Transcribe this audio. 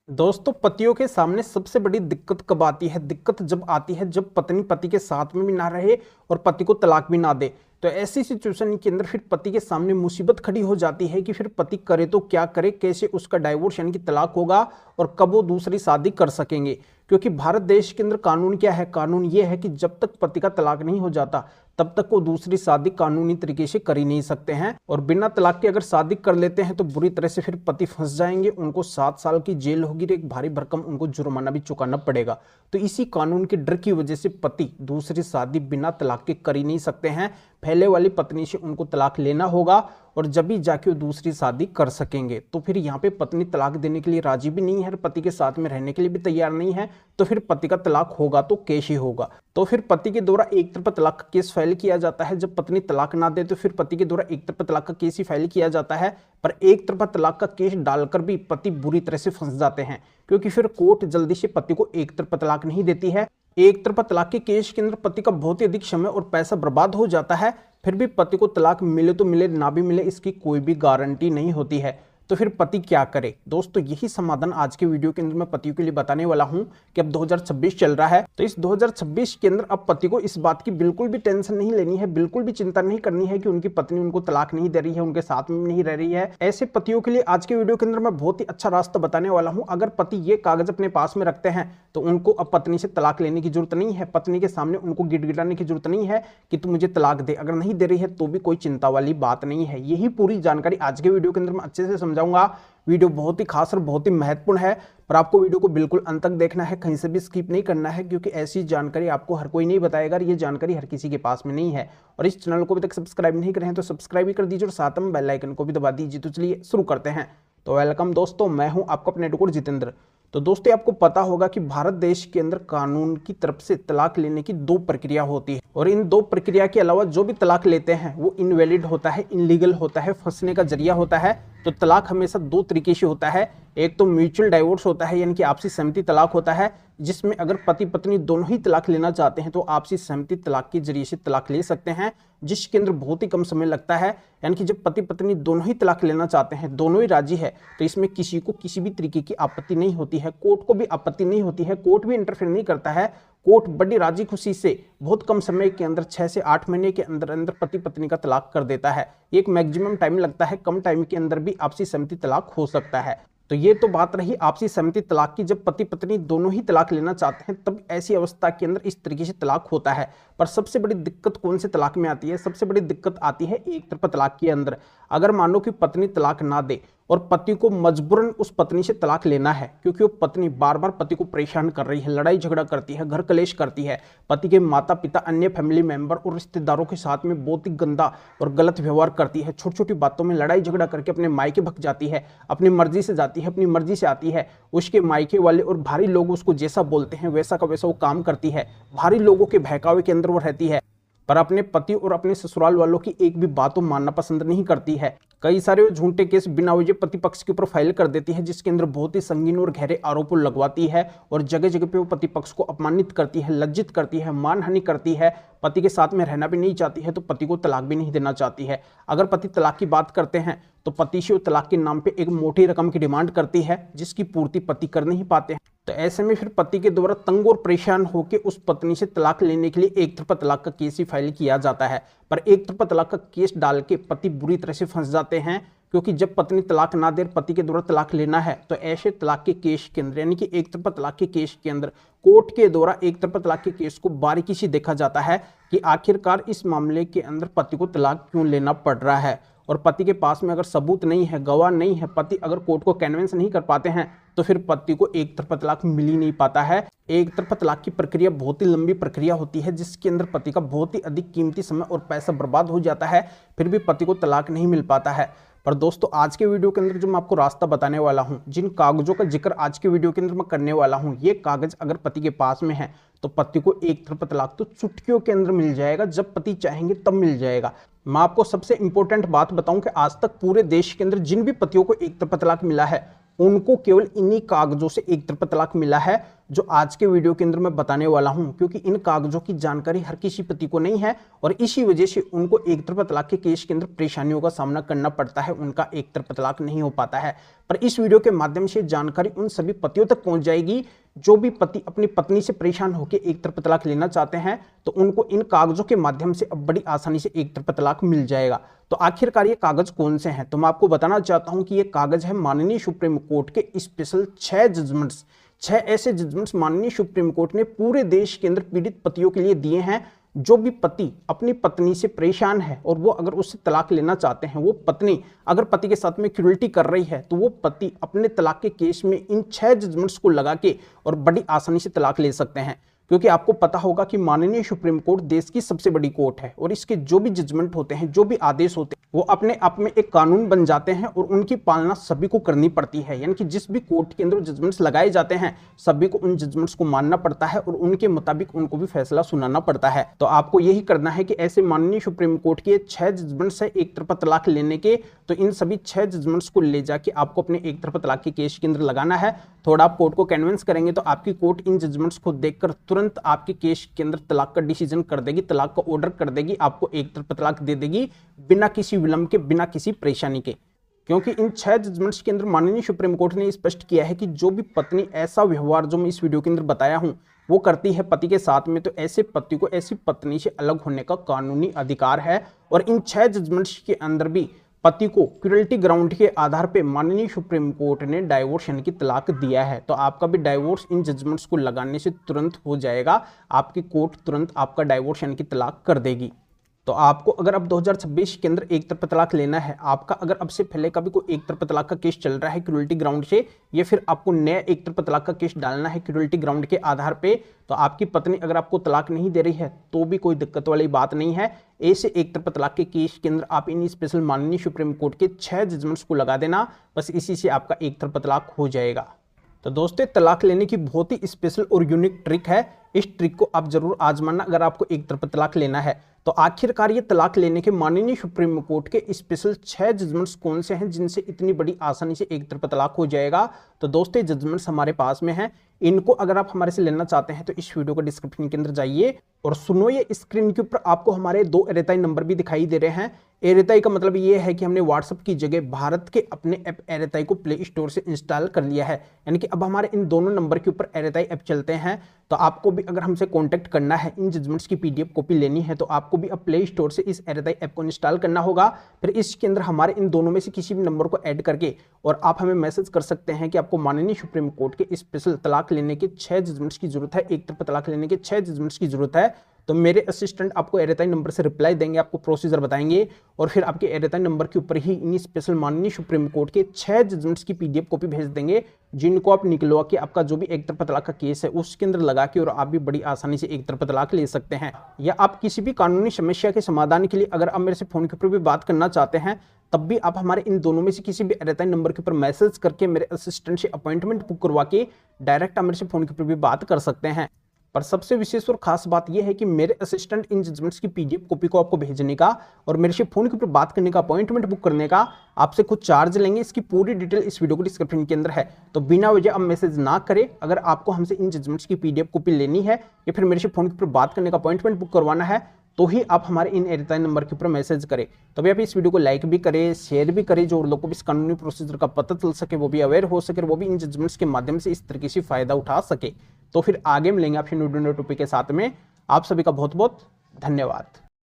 दोस्तों, पतियों के सामने सबसे बड़ी दिक्कत कब आती है? दिक्कत जब आती है जब पत्नी पति के साथ में भी ना रहे और पति को तलाक भी ना दे। तो ऐसी सिचुएशन के अंदर फिर पति के सामने मुसीबत खड़ी हो जाती है कि फिर पति करे तो क्या करे, कैसे उसका डाइवोर्स यानी कि तलाक होगा और कब वो दूसरी शादी कर सकेंगे। क्योंकि भारत देश के अंदर कानून क्या है? कानून ये है कि जब तक पति का तलाक नहीं हो जाता तब तक वो दूसरी शादी कानूनी तरीके से कर ही नहीं सकते हैं। और बिना तलाक के अगर शादी कर लेते हैं तो बुरी तरह से फिर पति फंस जाएंगे, उनको 7 साल की जेल होगी और एक भारी भरकम उनको जुर्माना भी चुकाना पड़ेगा। तो इसी कानून के डर की वजह से पति दूसरी शादी बिना तलाक के कर ही नहीं सकते हैं। पहले वाली पत्नी से उनको तलाक लेना होगा और जब भी जाके वो दूसरी शादी कर सकेंगे। तो फिर यहाँ पे पत्नी तलाक देने के लिए राजी भी नहीं है, पति के साथ में रहने के लिए भी तैयार नहीं है, तो फिर पति का तलाक होगा तो कैसे होगा? तो फिर पति के द्वारा एक तरफा तलाक का केस फाइल किया जाता है। जब पत्नी तलाक ना दे तो फिर पति के द्वारा एक तरफा तलाक का केस ही फाइल किया जाता है। पर एक तरफा तलाक का केस डालकर भी पति बुरी तरह से फंस जाते हैं, क्योंकि फिर कोर्ट जल्दी से पति को एक तरफा तलाक नहीं देती है। एक तरफा तलाक के केस के अंदर पति का बहुत ही अधिक समय और पैसा बर्बाद हो जाता है। फिर भी पति को तलाक मिले तो मिले, ना भी मिले, इसकी कोई भी गारंटी नहीं होती है। तो फिर पति क्या करे? दोस्तों, यही समाधान आज के वीडियो के अंदर मैं पतियों के लिए बताने वाला हूं कि अब 2026 चल रहा है। तो इस 2026 के अंदर अब पति को इस बात की बिल्कुल भी टेंशन नहीं लेनी है, बिल्कुल भी चिंता नहीं करनी है कि उनकी पत्नी उनको तलाक नहीं दे रही है, उनके साथ में नहीं रह रही है। ऐसे पतियों के लिए आज के वीडियो के अंदर मैं बहुत ही अच्छा रास्ता बताने वाला हूं। अगर पति ये कागज अपने पास में रखते हैं तो उनको अब पत्नी से तलाक लेने की जरूरत नहीं है। पत्नी के सामने उनको गिड़गिड़ाने की जरूरत नहीं है कि तू मुझे तलाक दे। अगर नहीं दे रही है तो भी कोई चिंता वाली बात नहीं है। यही पूरी जानकारी आज के वीडियो के अंदर मैं अच्छे से समझाऊंगा। वीडियो बहुत ही खास और बहुत ही महत्वपूर्ण है, पर आपको वीडियो को बिल्कुल अंत तक देखना है, कहीं से भी स्किप नहीं करना है, क्योंकि ऐसी जानकारी आपको हर कोई नहीं बताएगा। ये जानकारी हर किसी के पास में नहीं है। और इस चैनल को अभी तक सब्सक्राइब नहीं करे हैं तो सब्सक्राइब भी कर दीजिए और साथ में बेल आइकन को भी दबा दीजिए। तो चलिए शुरू करते हैं। तो वेलकम दोस्तों, मैं हूं आपका अपने एडवोकेट जितेंद्र। तो दोस्तों, आपको पता होगा कि भारत देश के अंदर कानून की तरफ से तलाक लेने की 2 प्रक्रिया होती है, और इन 2 प्रक्रिया के अलावा जो भी तलाक लेते हैं वो इनवैलिड होता है, इनलीगल होता है, फंसने का जरिया होता है। तो तलाक हमेशा 2 तरीके से होता है। एक तो म्यूचुअल डाइवोर्स होता है, यानी कि आपसी सहमति तलाक होता है, जिसमें अगर पति पत्नी दोनों ही तलाक लेना चाहते हैं तो आपसी सहमति तलाक के जरिए से तलाक ले सकते हैं, जिसके अंदर बहुत ही कम समय लगता है। यानी कि जब पति पत्नी दोनों ही तलाक लेना चाहते हैं, दोनों ही राजी है, तो इसमें किसी को किसी भी तरीके की आपत्ति नहीं होती है, कोर्ट को भी आपत्ति नहीं होती है, कोर्ट भी इंटरफेयर नहीं करता है। कोर्ट बड़ी राजी खुशी से बहुत कम समय के अंदर 6 से 8 महीने के अंदर अंदर पति पत्नी का तलाक कर देता है। एक मैक्सिमम टाइम लगता है, कम टाइम के अंदर भी आपसी सहमति तलाक हो सकता है। तो ये तो बात रही आपसी सहमति तलाक की। जब पति पत्नी दोनों ही तलाक लेना चाहते हैं तब ऐसी अवस्था के अंदर इस तरीके से तलाक होता है। पर सबसे बड़ी दिक्कत कौन से तलाक में आती है? सबसे बड़ी दिक्कत आती है एक तरफा तलाक के अंदर। अगर मानो कि पत्नी तलाक ना दे और पति को मजबूरन उस पत्नी से तलाक लेना है, क्योंकि वो पत्नी बार बार पति को परेशान कर रही है, लड़ाई झगड़ा करती है, घर कलेश करती है, पति के माता पिता, अन्य फैमिली मेंबर और रिश्तेदारों के साथ में बहुत ही गंदा और गलत व्यवहार करती है, छोटी छोटी बातों में लड़ाई झगड़ा करके अपने मायके भग जाती है, अपनी मर्जी से जाती है, अपनी मर्जी से आती है, उसके मायके वाले और भारी लोग उसको जैसा बोलते हैं वैसा का वैसा वो काम करती है, भारी लोगों के बहकावे के अंदर वो रहती है, पर अपने पति और अपने ससुराल वालों की एक भी बात को मानना पसंद नहीं करती है। कई सारे वो झूठे केस बिना वजह पति पक्ष के ऊपर फाइल कर देती है, जिसके अंदर बहुत ही संगीन और गहरे आरोप लगवाती है और जगह जगह पे वो पति पक्ष को अपमानित करती है, लज्जित करती है, मानहानि करती है, पति के साथ में रहना भी नहीं चाहती है, तो पति को तलाक भी नहीं देना चाहती है। अगर पति तलाक की बात करते हैं तो पति से वो तलाक के नाम पे एक मोटी रकम की डिमांड करती है, जिसकी पूर्ति पति कर नहीं पाते हैं। तो ऐसे में फिर पति के द्वारा तंग और परेशान होकर उस पत्नी से तलाक लेने के लिए एक तरफा तलाक का केस ही फाइल किया जाता है। पर एक तरफा तलाक का केस डाल के पति बुरी तरह से फंस जाते हैं, क्योंकि जब पत्नी तलाक ना दे, पति के द्वारा तलाक लेना है, तो ऐसे तलाक के केस के अंदर, यानी कि एक तरफा तलाक के केस के अंदर कोर्ट के द्वारा एक तरफा तलाक के केस को बारीकी से देखा जाता है कि आखिरकार इस मामले के अंदर पति को तलाक क्यों लेना पड़ रहा है। और पति के पास में अगर सबूत नहीं है, गवाह नहीं है, पति अगर कोर्ट को कन्विंस नहीं कर पाते हैं, तो फिर पति को एक तरफा तलाक मिल ही नहीं पाता है। एक तरफा तलाक की प्रक्रिया बहुत ही लंबी प्रक्रिया होती है, जिसके अंदर पति का बहुत ही अधिक कीमती समय और पैसा बर्बाद हो जाता है, फिर भी पति को तलाक नहीं मिल पाता है। पर दोस्तों, आज के वीडियो के अंदर जो मैं आपको रास्ता बताने वाला हूं, जिन कागजों का जिक्र आज के वीडियो के अंदर मैं करने वाला हूं, ये कागज अगर पति के पास में है तो पति को एक तरफा तलाक तो चुटकियों के अंदर मिल जाएगा, जब पति चाहेंगे तब मिल जाएगा। मैं आपको सबसे इंपॉर्टेंट बात बताऊं कि आज तक पूरे देश के अंदर जिन भी पतियों को एक तरफा तलाक मिला है उनको केवल इन्हीं कागजों से एक तरफा तलाक मिला है जो आज के वीडियो के अंदर मैं बताने वाला हूं, क्योंकि इन कागजों की जानकारी हर किसी पति को नहीं है और इसी वजह से उनको एक तरफा तलाक के केस के अंदर परेशानियों का सामना करना पड़ता है, उनका एक तरफा तलाक नहीं हो पाता है। पर इस वीडियो के माध्यम से जानकारी उन सभी पतियों तक पहुंच जाएगी जो भी पति अपनी पत्नी से परेशान होकर एक तरफा तलाक लेना चाहते हैं, तो उनको इन कागजों के माध्यम से अब बड़ी आसानी से एक तरफा तलाक मिल जाएगा। तो आखिरकार ये कागज कौन से हैं, तो मैं आपको बताना चाहता हूं कि ये कागज है माननीय सुप्रीम कोर्ट के स्पेशल 6 जजमेंट्स। 6 ऐसे जजमेंट्स माननीय सुप्रीम कोर्ट ने पूरे देश के अंदर पीड़ित पतियों के लिए दिए हैं। जो भी पति अपनी पत्नी से परेशान है और वो अगर उससे तलाक लेना चाहते हैं, वो पत्नी अगर पति के साथ में क्रूरल्टी कर रही है, तो वो पति अपने तलाक के केस में इन 6 जजमेंट्स को लगा के और बड़ी आसानी से तलाक ले सकते हैं। क्योंकि आपको पता होगा कि माननीय सुप्रीम कोर्ट देश की सबसे बड़ी कोर्ट है और इसके जो भी जजमेंट होते हैं, जो भी आदेश होते हैं, वो अपने आप में एक कानून बन जाते हैं और उनकी पालना सभी को करनी पड़ती है। यानी कि जिस भी कोर्ट के अंदर जजमेंट्स लगाए जाते हैं, सभी को उन जजमेंट्स को मानना पड़ता है और उनके मुताबिक उनको भी फैसला सुनाना पड़ता है। तो आपको यही करना है कि ऐसे माननीय सुप्रीम कोर्ट के 6 जजमेंट्स है एक तरफा तलाक लेने के, तो इन सभी 6 जजमेंट्स को ले जाके आपको अपने एक तरफा तलाक के केस के अंदर लगाना है। थोड़ा आप कोर्ट को कन्विंस करेंगे तो आपकी कोर्ट इन जजमेंट्स को देखकर तुरंत आपके केस के अंदर तलाक का डिसीजन कर देगी, तलाक का ऑर्डर कर देगी, आपको एक तरफा तलाक दे देगी बिना किसी विलंब के, बिना किसी परेशानी के। क्योंकि इन 6 जजमेंट्स के अंदर माननीय सुप्रीम कोर्ट ने स्पष्ट किया है कि जो भी पत्नी ऐसा व्यवहार जो मैं इस वीडियो के अंदर बताया हूं वो करती है पति के साथ में, तो ऐसे पति को ऐसी पत्नी से अलग होने का कानूनी अधिकार है। और इन 6 जजमेंट्स के अंदर भी पति को क्रूरल्टी ग्राउंड के आधार पे माननीय सुप्रीम कोर्ट ने डाइवोर्स यानी कि तलाक दिया है। तो आपका भी डाइवोर्स इन जजमेंट्स को लगाने से तुरंत हो जाएगा, आपकी कोर्ट तुरंत आपका डाइवोर्स यानी कि तलाक कर देगी। तो आपको अगर अब 2026 के अंदर एक तरफा तलाक लेना है, आपका अगर अब से पहले का भी कोई एक तरफा तलाक का केस चल रहा है क्रूरल्टी ग्राउंड से, या फिर आपको नया एक तरफा तलाक का केस डालना है क्रूरल्टी ग्राउंड के आधार पे, तो आपकी पत्नी अगर आपको तलाक नहीं दे रही है तो भी कोई दिक्कत वाली बात नहीं है। ऐसे एक तरफा तलाक के केस के अंदर आप इन स्पेशल माननीय सुप्रीम कोर्ट के 6 जजमेंट्स को लगा देना, बस इसी से आपका एक तरफा तलाक हो जाएगा। तो दोस्तों, तलाक लेने की बहुत ही स्पेशल और यूनिक ट्रिक है, इस ट्रिक को आप जरूर आजमाना अगर आपको एक तरफा तलाक लेना है। तो आखिरकार ये तलाक लेने के माननीय सुप्रीम कोर्ट के स्पेशल 6 जजमेंट्स कौन से हैं जिनसे इतनी बड़ी आसानी से एक तरफा तलाक हो जाएगा। तो दोस्तों, जजमेंट्स हमारे पास में हैं, इनको अगर आप हमारे से लेना चाहते हैं तो इस वीडियो को डिस्क्रिप्शन के अंदर जाइए और सुनो, ये स्क्रीन के ऊपर आपको हमारे 2 एरेताई नंबर भी दिखाई दे रहे हैं। एरेताई का मतलब ये है कि हमने व्हाट्सएप की जगह भारत के अपने ऐप एरेताई को प्ले स्टोर से इंस्टॉल कर लिया है, यानी कि अब हमारे इन दोनों नंबर के ऊपर एरेताई ऐप चलते हैं। तो आपको भी अगर हमसे कांटेक्ट करना है, इन जजमेंट्स की पीडीएफ कॉपी लेनी है, तो आपको भी अब प्ले स्टोर से इस एरेताई ऐप को इंस्टॉल करना होगा। फिर इसके अंदर हमारे इन दोनों में से किसी भी नंबर को ऐड करके और आप हमें मैसेज कर सकते हैं कि आपको माननीय सुप्रीम कोर्ट के स्पेशल तलाक लेने के 6 जजमेंट्स की जरूरत है, एक तरफा तलाक लेने के 6 जजमेंट्स की जरूरत है। तो मेरे असिस्टेंट आपको एरेताई नंबर से रिप्लाई देंगे, आपको प्रोसीजर बताएंगे और फिर आपके एरेताई नंबर के ऊपर ही इन स्पेशल माननीय सुप्रीम कोर्ट के 6 जजमेंट्स की पीडीएफ कॉपी भेज देंगे, जिनको आप निकलवा के आपका जो भी एक तरफा तलाक का केस है उसके अंदर लगा के और आप भी बड़ी आसानी से एक तरफा तलाक ले सकते हैं। या आप किसी भी कानूनी समस्या के समाधान के लिए अगर आप मेरे से फोन के ऊपर भी बात करना चाहते हैं, तब भी आप हमारे इन दोनों में से किसी भी एरेताई नंबर के ऊपर मैसेज करके मेरे असिस्टेंट से अपॉइंटमेंट बुक करवा के डायरेक्ट आप मेरे से फोन के ऊपर भी बात कर सकते हैं। पर सबसे विशेष और खास बात यह है कि मेरे असिस्टेंट इन जजमेंट्स की पीडीएफ कॉपी को आपको भेजने का और मेरे से फोन के ऊपर बात करने का, अपॉइंटमेंट बुक करने का आपसे कुछ चार्ज लेंगे। इसकी पूरी डिटेल इस वीडियो को डिस्क्रिप्शन के अंदर है। तो बिना वजह आप मैसेज ना करें, अगर आपको हमसे इन जजमेंट्स की पीडीएफ कॉपी लेनी है या फिर मेरे से फोन के ऊपर बात करने का, अपॉइंटमेंट बुक करवाना है, तो ही आप हमारे इन एरेताई नंबर के ऊपर मैसेज करें। तो भी आप इस वीडियो को लाइक भी करें, शेयर भी करें, जो लोगों को इस कानूनी प्रोसीजर का पता चल सके, वो भी अवेयर हो सके, वो भी इन जजमेंट्स के माध्यम से इस तरीके से फायदा उठा सके। तो फिर आगे मिलेंगे आपसे न्यू टॉपिक के साथ में। आप सभी का बहुत बहुत धन्यवाद।